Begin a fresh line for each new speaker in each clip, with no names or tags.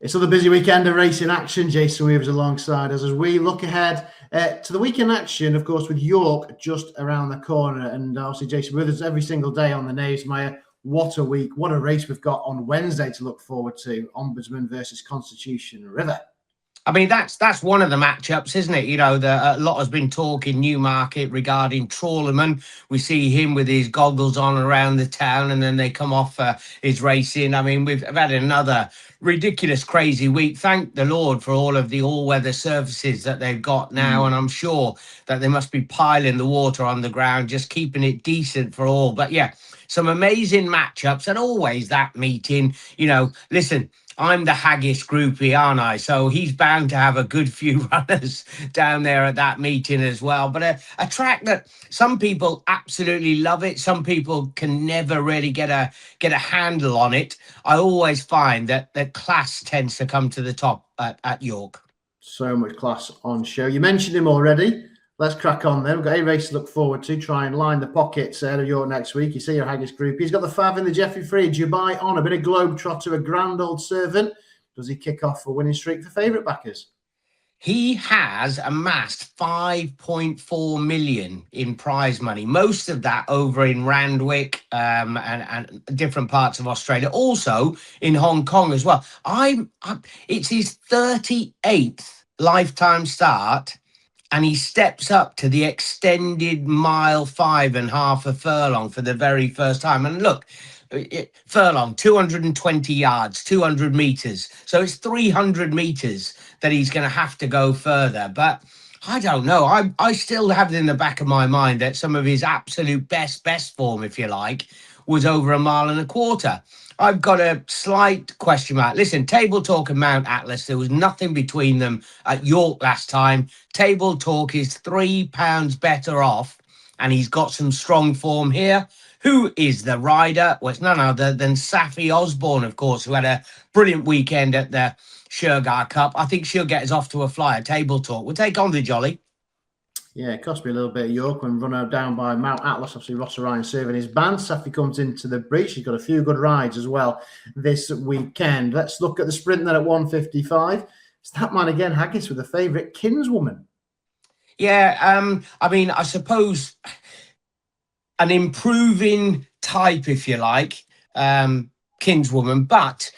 It's another busy weekend of racing action. Jason Weaver's alongside us as we look ahead to the weekend action, of course, with York just around the corner. And obviously, Jason with us every single day on the Knavesmire. What a week. What a race we've got on Wednesday to look forward to. Ombudsman versus Constitution River.
I mean, that's one of the matchups, isn't it? You know, a lot has been talk in Newmarket regarding Trawlerman. We see him with his goggles on around the town, and then they come off his racing. I mean, we've had another ridiculous, crazy week. Thank the Lord for all of the all-weather surfaces that they've got now, and I'm sure that they must be piling the water on the ground, just keeping it decent for all. But yeah, some amazing matchups, and always that meeting. You know, listen, I'm the Haggis groupie, aren't I? So he's bound to have a good few runners down there at that meeting as well. But a track that some people absolutely love it. Some people can never really get a handle on it. I always find that class tends to come to the top at York.
So much class on show. You mentioned him already. Let's crack on then. We've got a race to look forward to. Try and line the pockets out of York next week. You see your Haggis group. He's got the 5 in the Jeffrey Free. Dubai on a bit of Globetrotter, a grand old servant. Does he kick off a winning streak for favourite backers?
He has amassed 5.4 million in prize money, most of that over in Randwick and different parts of Australia, also in Hong Kong as well. It's his 38th lifetime start, and he steps up to the extended 1.5 a furlong for the very first time. And look, furlong, 220 yards, 200 meters. So it's 300 meters that he's going to have to go further. But I don't know. I still have it in the back of my mind that some of his absolute best form, if you like, was over 1.25 miles. I've got a slight question mark. Listen, Table Talk and Mount Atlas, there was nothing between them at York last time. Table Talk is £3 better off, and he's got some strong form here. Who is the rider? Well, it's none other than Safi Osborne, of course, who had a brilliant weekend at the Shergar Cup. I think she'll get us off to a flyer. Table Talk. We'll take on the Jolly.
Yeah, it cost me a little bit of York when run her down by Mount Atlas. Obviously, Ross Orion serving his band. Safi comes into the breach. She's got a few good rides as well this weekend. Let's look at the sprint then at 155. It's that man again, Haggis, with a favourite, Kinswoman.
Yeah, I mean, I suppose an improving type, if you like, Kinswoman, but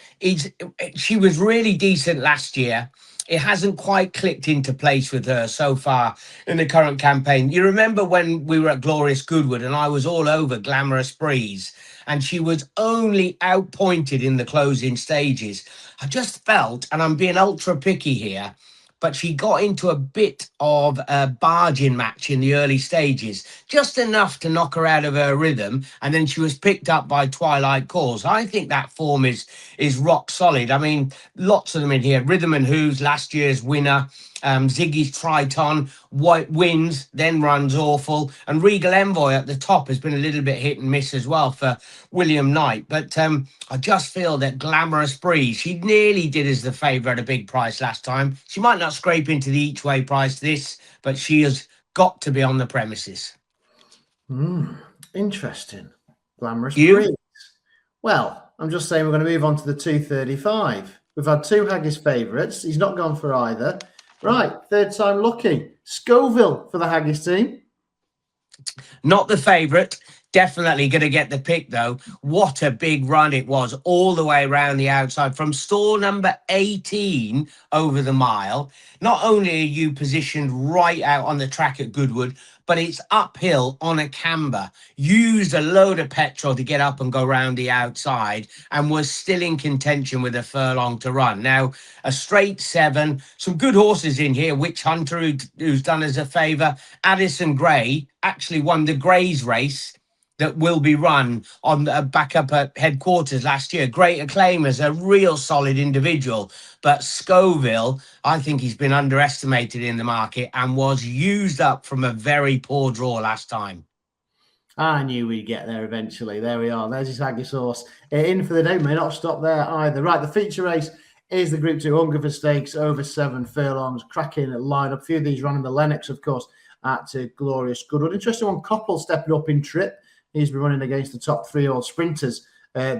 she was really decent last year. It hasn't quite clicked into place with her so far in the current campaign. You remember when we were at Glorious Goodwood and I was all over Glamorous Breeze and she was only outpointed in the closing stages. I just felt, and I'm being ultra picky here, but she got into a bit of a bargain match in the early stages, just enough to knock her out of her rhythm, and then she was picked up by Twilight Calls. I think that form is rock solid. I mean, lots of them in here. Rhythm and Who's last year's winner, Ziggy's Triton, White wins, then runs awful, and Regal Envoy at the top has been a little bit hit and miss as well for William Knight. But I just feel that Glamorous Breeze, she nearly did as the favourite at a big price last time. She might not scrape into the each way price this, but she has got to be on the premises.
Interesting. Glamorous Breeze. Well, I'm just saying we're going to move on to the 235. We've had two Haggis favourites. He's not gone for either. Right, third time lucky. Scoville for the Haggis team.
Not the favourite. Definitely going to get the pick, though. What a big run it was all the way around the outside from stall number 18 over the mile. Not only are you positioned right out on the track at Goodwood, but it's uphill on a camber. Used a load of petrol to get up and go round the outside and was still in contention with a furlong to run. Now, a straight 7, some good horses in here. Witch Hunter, who's done us a favour. Addison Gray actually won the Grays race that will be run on back up at headquarters last year. Great Acclaim as a real solid individual. But Scoville, I think he's been underestimated in the market and was used up from a very poor draw last time.
I knew we'd get there eventually. There we are. There's his Haggis horse. In for the day. May not stop there either. Right, the feature race is the Group 2 Hungerford Stakes over 7 furlongs. Cracking line-up. A few of these running the Lennox, of course, at Glorious Goodwood. Interesting one, Coppell stepping up in trip. He's been running against the top 3 old sprinters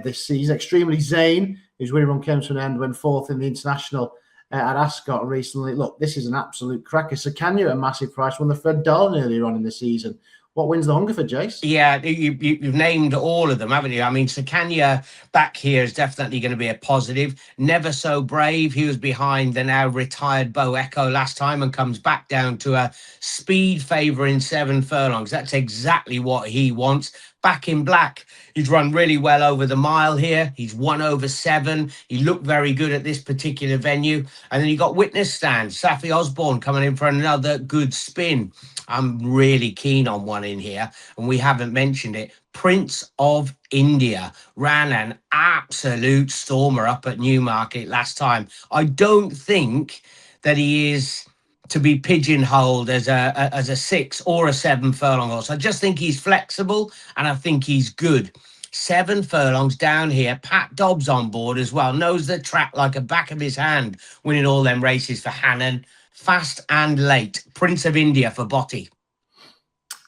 this season. Extremely Zane, whose winning run came to an end when fourth in the International at Ascot recently. Look, this is an absolute cracker. Sakanya at a massive price, won the Fred Darling earlier on in the season. What wins the Hungerford, Jace?
Yeah, you've named all of them, haven't you? I mean, Sakanya back here is definitely going to be a positive. Never So Brave, he was behind the now retired Bo Echo last time and comes back down to a speed favour in 7 furlongs. That's exactly what he wants. Back in Black, he's run really well over the mile here. He's won over 7. He looked very good at this particular venue. And then you got Witness Stand, Safi Osborne coming in for another good spin. I'm really keen on one in here, and we haven't mentioned it. Prince of India ran an absolute stormer up at Newmarket last time. I don't think that he is to be pigeonholed as a 6 or a 7 furlong horse. I just think he's flexible, and I think he's good. 7 furlongs down here. Pat Dobbs on board as well. Knows the track like a back of his hand, winning all them races for Hannon. Fast and late. Prince of India for Botti.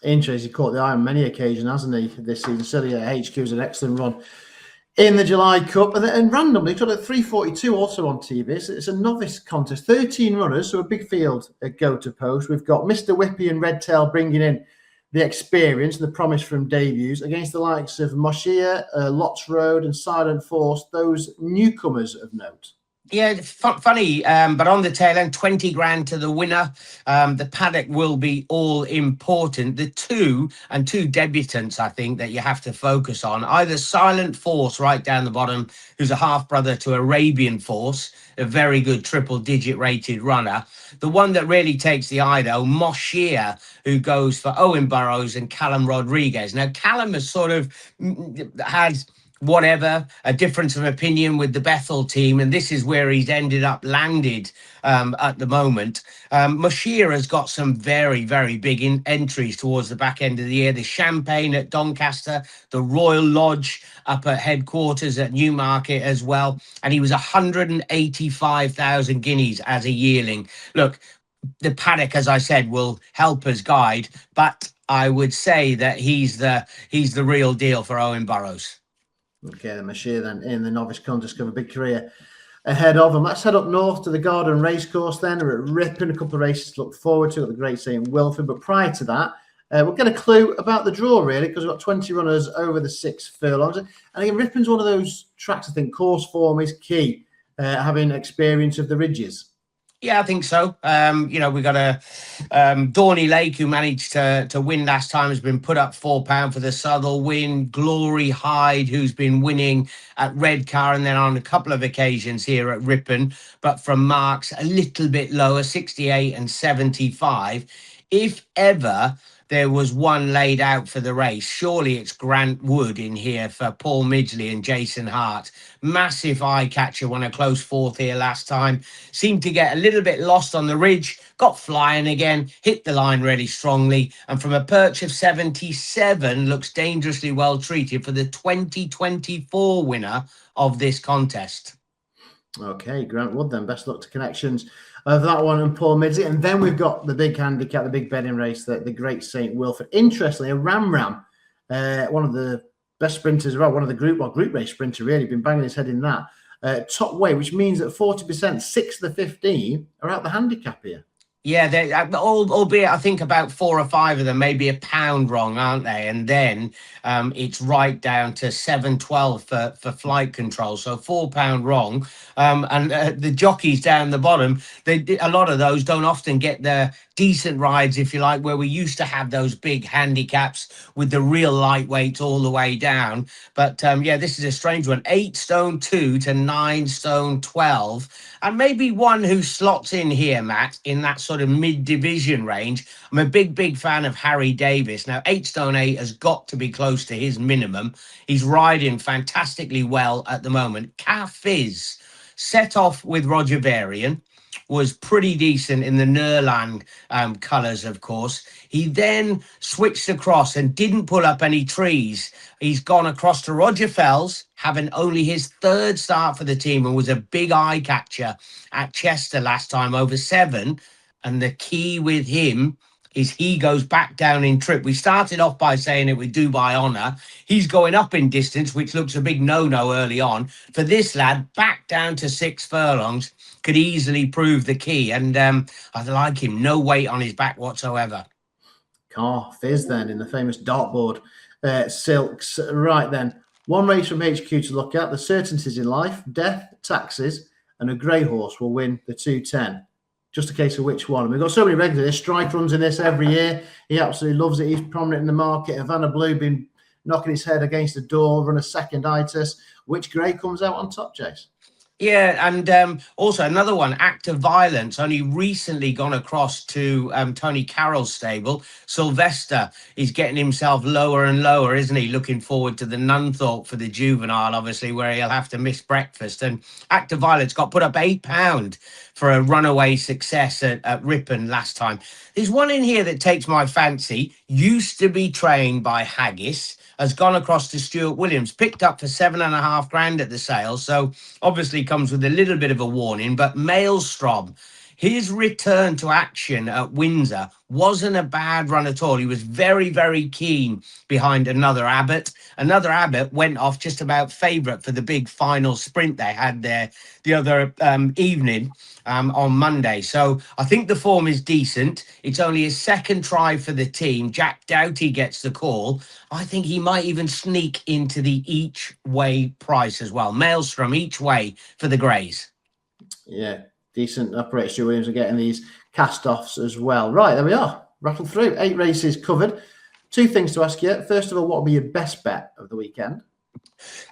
Interesting. He caught the eye on many occasions, hasn't he, this season? Certainly at HQ was an excellent run in the July Cup. And randomly, got at 3:42 also on TV. It's a novice contest. 13 runners, so a big field at go to post. We've got Mr. Whippy and Redtail bringing in the experience and the promise from debuts against the likes of Moshia, Lots Road and Silent Force, those newcomers of note.
Yeah, funny, but on the tail end, 20 grand to the winner. The paddock will be all important. The two debutants, I think, that you have to focus on, either Silent Force right down the bottom, who's a half brother to Arabian Force, a very good triple-digit rated runner. The one that really takes the eye, though, Moshia, who goes for Owen Burrows and Callum Rodriguez. Now, Callum has sort of had a difference of opinion with the Bethel team, and this is where he's ended up landed at the moment. Moshir has got some very, very big entries towards the back end of the year. The Champagne at Doncaster, the Royal Lodge up at headquarters at Newmarket as well, and he was 185,000 guineas as a yearling. Look, the paddock, as I said, will help as guide, but I would say that he's the real deal for Owen Burrows.
Okay, the Mashir then in the novice contest got a big career ahead of him. Let's head up north to the Garden Racecourse then. We're at Ripon, a couple of races to look forward to at the Great St. Wilfrid. But prior to that, we'll get a clue about the draw, really, because we've got 20 runners over the 6 furlongs. And again, Ripon's one of those tracks, I think, course form is key, having experience of the ridges.
Yeah, I think so. We got a Dorney Lake, who managed to win last time, has been put up £4 for the Southall win. Glory Hyde, who's been winning at Redcar and then on a couple of occasions here at Ripon, but from marks a little bit lower, 68 and 75. If ever there was one laid out for the race, surely it's Grant Wood in here for Paul Midgley and Jason Hart. Massive eye catcher, won a close 4th here last time. Seemed to get a little bit lost on the ridge, got flying again, hit the line really strongly, and from a perch of 77, looks dangerously well treated for the 2024 winner of this contest.
Okay, Grant Wood then. Best luck to connections of that one and Paul Midgley. And then we've got the big handicap, the big betting race, the Great St. Wilfrid. Interestingly, a Ram, one of the best sprinters, one of the group race sprinter, really, been banging his head in that. Top weight, which means that 40%, 6 of the 15 are out the handicap here.
Yeah, they albeit I think about 4 or 5 of them may be £1 wrong, aren't they? And then it's right down to 7.12 for flight control, so £4 wrong. And the jockeys down the bottom, a lot of those don't often get the decent rides, if you like, where we used to have those big handicaps with the real lightweights all the way down. But this is a strange one. 8 stone 2 to 9 stone 12, and maybe one who slots in here, Matt, in that sort of mid-division range. I'm a big fan of Harry Davis. Now, 8 stone 8 has got to be close to his minimum. He's riding fantastically well at the moment. Cafiz set off with Roger Varian, was pretty decent in the Nerland colours, of course. He then switched across and didn't pull up any trees. He's gone across to Roger Fells, having only his 3rd start for the team, and was a big eye catcher at Chester last time over 7. And the key with him, is he goes back down in trip. We started off by saying it would do by honour. He's going up in distance, which looks a big no-no early on. For this lad, back down to 6 furlongs, could easily prove the key. And I like him. No weight on his back whatsoever.
Car Fizz then in the famous dartboard silks. Right then, one race from HQ to look at. The certainties in life, death, taxes, and a grey horse will win the 210. Just a case of which one. And we've got so many regulars. Strike runs in this every year. He absolutely loves it. He's prominent in the market. Havana Blue been knocking his head against the door, run a second itis. Which grey comes out on top, Jace?
Yeah, and also another one, Act of Violence, only recently gone across to Tony Carroll's stable. Sylvester is getting himself lower and lower, isn't he? Looking forward to the Nunthorpe for the juvenile, obviously, where he'll have to miss breakfast. And Act of Violence got put up £8 for a runaway success at Ripon last time. There's one in here that takes my fancy. Used to be trained by Haggis, has gone across to Stuart Williams, picked up for $7,500 at the sale. So obviously comes with a little bit of a warning, but Maelstrom, his return to action at Windsor wasn't a bad run at all. He was very, very keen behind Another Abbott. Another Abbott went off just about favourite for the big final sprint they had there the other evening on Monday. So I think the form is decent. It's only his second try for the team. Jack Doughty gets the call. I think he might even sneak into the each way price as well. Maelstrom each way for the Greys.
Yeah, decent operator. Stuart Williams are getting these cast-offs as well. Right, there we are. Rattled through. 8 races covered. 2 things to ask you. First of all, what will be your best bet of the weekend?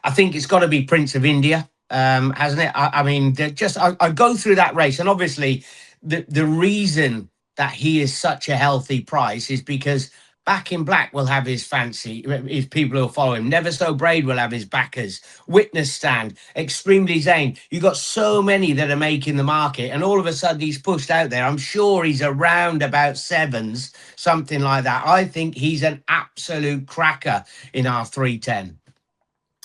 I think it's got to be Prince of India, hasn't it? I mean, I go through that race, and obviously the reason that he is such a healthy price is because Back in Black will have his fancy, his people who'll follow him. Never So Braid will have his backers. Witness Stand, Extremely Zane. You've got so many that are making the market, and all of a sudden he's pushed out there. I'm sure he's around about 7s, something like that. I think he's an absolute cracker in our 310.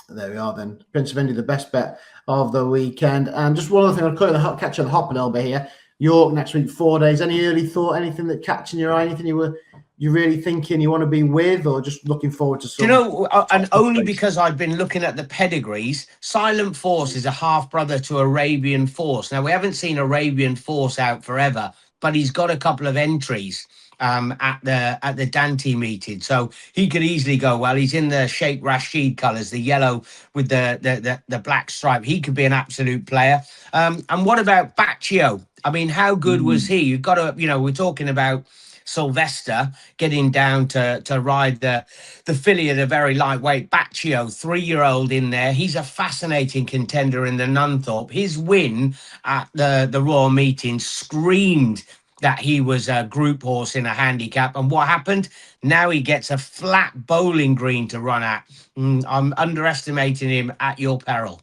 There we are then. Prince of India, the best bet of the weekend. And just one other thing, I'll catch you on the hop a little bit here. York next week, 4 days. Any early thought, anything that catching your eye, anything you're really thinking you want to be with, or just looking forward to some?
Do you know, and only because I've been looking at the pedigrees, Silent Force is a half-brother to Arabian Force. Now, we haven't seen Arabian Force out forever, but he's got a couple of entries at the Dante meeting, so he could easily go well. He's in the Sheikh Rashid colours, the yellow with the black stripe. He could be an absolute player. And what about Baccio? I mean, how good was he? You've got to, we're talking about Sylvester getting down to ride the filly at a very lightweight. Baccio, 3-year-old in there. He's a fascinating contender in the Nunthorpe. His win at the Royal meeting screamed that he was a group horse in a handicap. And what happened? Now he gets a flat bowling green to run at. I'm underestimating him at your peril.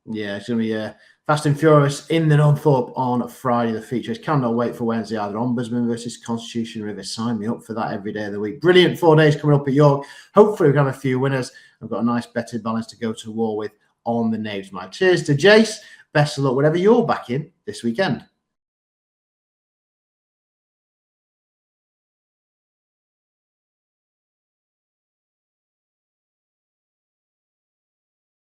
Yeah, it's going to be fast and furious in the Nunthorpe on Friday, the features. Cannot wait for Wednesday either. Ombudsman versus Constitution River. Sign me up for that every day of the week. Brilliant 4 days coming up at York. Hopefully we can have a few winners. I've got a nice betted balance to go to war with on the names. My cheers to Jace. Best of luck, whatever you're backing this weekend.